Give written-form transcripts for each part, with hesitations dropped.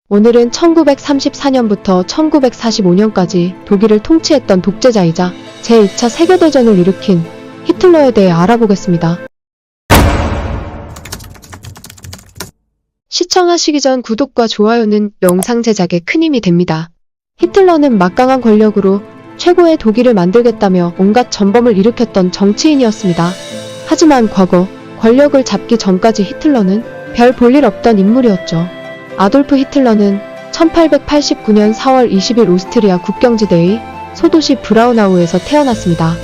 오늘은 1934년부터 1945년까지 독일을 통치했던 독재자이자 제2차 세계대전을 일으킨 히틀러에 대해 알아보겠습니다. 시청하시기 전 구독과 좋아요는 영상 제작에 큰 힘이 됩니다. 히틀러는 막강한 권력으로 최고의 독일을 만들겠다며 온갖 전범을 일으켰던 정치인이었습니다. 하지만 과거 권력을 잡기 전까지 히틀러는 별 볼일 없던 인물이었죠. 아돌프 히틀러는 1889년 4월 20일 오스트리아 국경지대의 소도시 브라우나우에서 태어났습니다.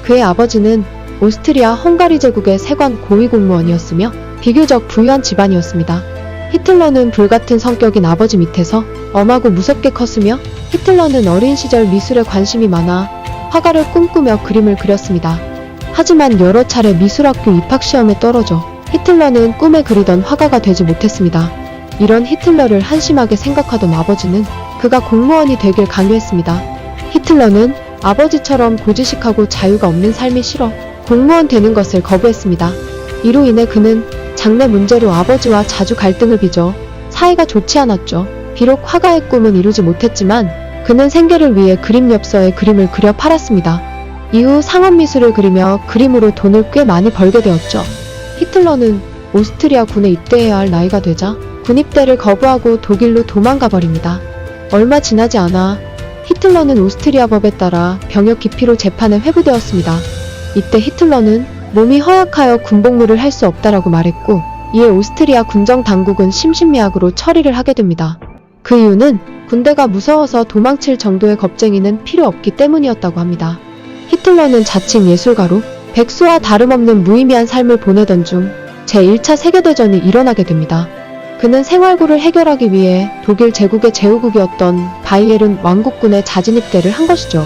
그의 아버지는 오스트리아 헝가리 제국의 세관 고위공무원이었으며 비교적 부유한 집안이었습니다. 히틀러는 불같은 성격인 아버지 밑에서 엄하고 무섭게 컸으며 히틀러는 어린 시절 미술에 관심이 많아 화가를 꿈꾸며 그림을 그렸습니다. 하지만 여러 차례 미술학교 입학시험에 떨어져 히틀러는 꿈에 그리던 화가가 되지 못했습니다. 이런 히틀러를 한심하게 생각하던 아버지는 그가 공무원이 되길 강요했습니다. 히틀러는 아버지처럼 고지식하고 자유가 없는 삶이 싫어 공무원 되는 것을 거부했습니다. 이로 인해 그는 장래 문제로 아버지와 자주 갈등을 빚어 사이가 좋지 않았죠. 비록 화가의 꿈은 이루지 못했지만 그는 생계를 위해 그림 엽서에 그림을 그려 팔았습니다. 이후 상업미술을 그리며 그림으로 돈을 꽤 많이 벌게 되었죠. 히틀러는 오스트리아 군에 입대해야 할 나이가 되자 군입대를 거부하고 독일로 도망가 버립니다. 얼마 지나지 않아 히틀러는 오스트리아 법에 따라 병역 기피로 재판에 회부되었습니다. 이때 히틀러는 몸이 허약하여 군복무를 할 수 없다라고 말했고 이에 오스트리아 군정 당국은 심신미약으로 처리를 하게 됩니다. 그 이유는 군대가 무서워서 도망칠 정도의 겁쟁이는 필요 없기 때문이었다고 합니다. 히틀러는 자칭 예술가로 백수와 다름없는 무의미한 삶을 보내던 중 제1차 세계대전이 일어나게 됩니다. 그는 생활고를 해결하기 위해 독일 제국의 제후국이었던 바이에른 왕국군에 자진입대를 한 것이죠.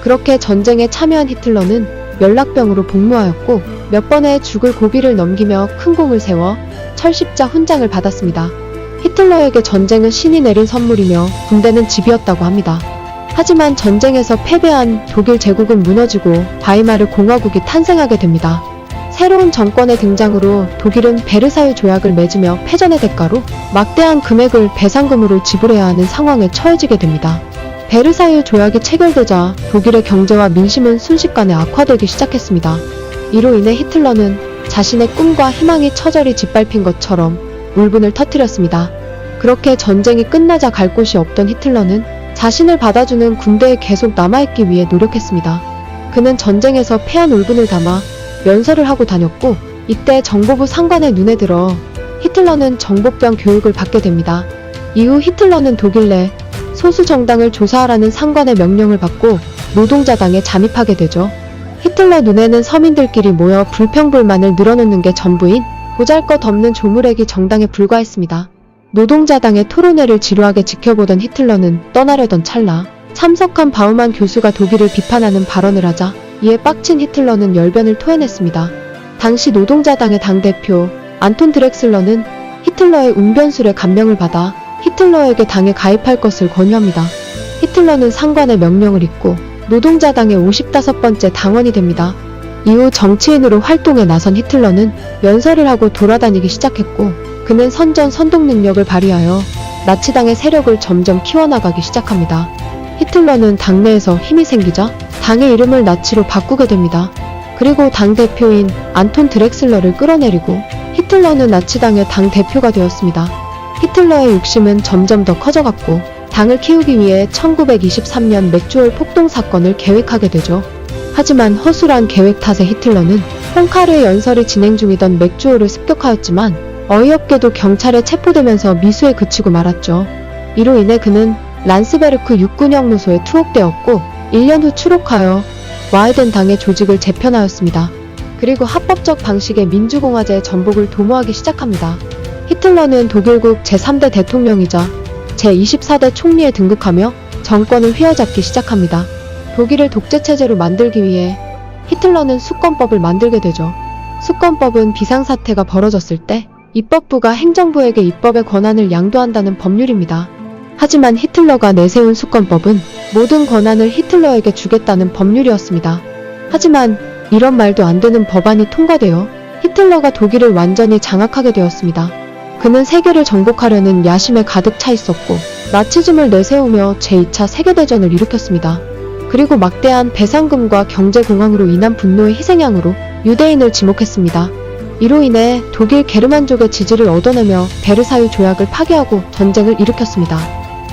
그렇게 전쟁에 참여한 히틀러는 연락병으로 복무하였고 몇 번의 죽을 고비를 넘기며 큰 공을 세워 철십자 훈장을 받았습니다. 히틀러에게 전쟁은 신이 내린 선물이며 군대는 집이었다고 합니다. 하지만 전쟁에서 패배한 독일 제국은 무너지고 바이마르 공화국이 탄생하게 됩니다. 새로운 정권의 등장으로 독일은 베르사유 조약을 맺으며 패전의 대가로 막대한 금액을 배상금으로 지불해야 하는 상황에 처해지게 됩니다. 베르사유 조약이 체결되자 독일의 경제와 민심은 순식간에 악화되기 시작했습니다. 이로 인해 히틀러는 자신의 꿈과 희망이 처절히 짓밟힌 것처럼 울분을 터뜨렸습니다. 그렇게 전쟁이 끝나자 갈 곳이 없던 히틀러는 자신을 받아주는 군대에 계속 남아있기 위해 노력했습니다. 그는 전쟁에서 패한 울분을 담아 연설을 하고 다녔고 이때 정보부 상관의 눈에 들어 히틀러는 정보병 교육을 받게 됩니다. 이후 히틀러는 독일 내 소수 정당을 조사하라는 상관의 명령을 받고 노동자당에 잠입하게 되죠. 히틀러 눈에는 서민들끼리 모여 불평불만을 늘어놓는 게 전부인 보잘것없는 조물애기 정당에 불과했습니다. 노동자당의 토론회를 지루하게 지켜보던 히틀러는 떠나려던 찰나 참석한 바우만 교수가 독일을 비판하는 발언을 하자 이에 빡친 히틀러는 열변을 토해냈습니다. 당시 노동자당의 당대표 안톤 드렉슬러는 히틀러의 웅변술에 감명을 받아 히틀러에게 당에 가입할 것을 권유합니다. 히틀러는 상관의 명령을 잊고 노동자당의 55번째 당원이 됩니다. 이후 정치인으로 활동에 나선 히틀러는 연설을 하고 돌아다니기 시작했고 그는 선전-선동 능력을 발휘하여 나치당의 세력을 점점 키워나가기 시작합니다. 히틀러는 당내에서 힘이 생기자 당의 이름을 나치로 바꾸게 됩니다. 그리고 당대표인 안톤 드렉슬러를 끌어내리고 히틀러는 나치당의 당대표가 되었습니다. 히틀러의 욕심은 점점 더 커져갔고 당을 키우기 위해 1923년 맥주홀 폭동 사건을 계획하게 되죠. 하지만 허술한 계획 탓에 히틀러는 홈카르의 연설이 진행 중이던 맥주홀을 습격하였지만 어이없게도 경찰에 체포되면서 미수에 그치고 말았죠. 이로 인해 그는 란스베르크 육군형무소에 투옥되었고 1년 후 추록하여 와헤덴 당의 조직을 재편하였습니다. 그리고 합법적 방식의 민주공화제의 전복을 도모하기 시작합니다. 히틀러는 독일국 제3대 대통령이자 제24대 총리에 등극하며 정권을 휘어잡기 시작합니다. 독일을 독재체제로 만들기 위해 히틀러는 수권법을 만들게 되죠. 수권법은 비상사태가 벌어졌을 때 입법부가 행정부에게 입법의 권한을 양도한다는 법률입니다. 하지만 히틀러가 내세운 수권법은 모든 권한을 히틀러에게 주겠다는 법률이었습니다. 하지만 이런 말도 안 되는 법안이 통과되어 히틀러가 독일을 완전히 장악하게 되었습니다. 그는 세계를 정복하려는 야심에 가득 차 있었고 나치즘을 내세우며 제2차 세계대전을 일으켰습니다. 그리고 막대한 배상금과 경제공황으로 인한 분노의 희생양으로 유대인을 지목했습니다. 이로 인해 독일 게르만족의 지지를 얻어내며 베르사유 조약을 파기하고 전쟁을 일으켰습니다.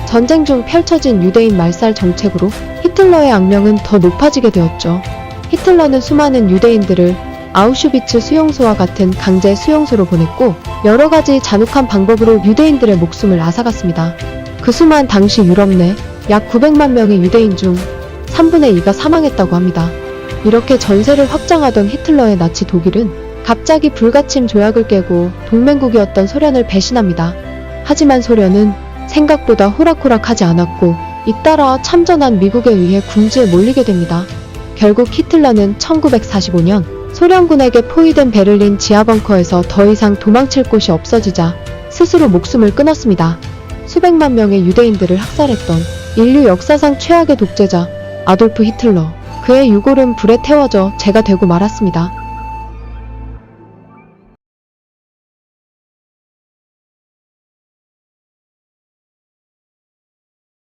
전쟁 중 펼쳐진 유대인 말살 정책으로 히틀러의 악명은 더 높아지게 되었죠. 히틀러는 수많은 유대인들을 아우슈비츠 수용소와 같은 강제 수용소로 보냈고 여러 가지 잔혹한 방법으로 유대인들의 목숨을 앗아갔습니다. 그 수만 당시 유럽 내 약 900만 명의 유대인 중 3분의 2가 사망했다고 합니다. 이렇게 전세를 확장하던 히틀러의 나치 독일은 갑자기 불가침 조약을 깨고 동맹국이었던 소련을 배신합니다. 하지만 소련은 생각보다 호락호락하지 않았고 잇따라 참전한 미국에 의해 궁지에 몰리게 됩니다. 결국 히틀러는 1945년 소련군에게 포위된 베를린 지하벙커에서 더 이상 도망칠 곳이 없어지자 스스로 목숨을 끊었습니다. 수백만 명의 유대인들을 학살했던 인류 역사상 최악의 독재자 아돌프 히틀러. 그의 유골은 불에 태워져 재가 되고 말았습니다.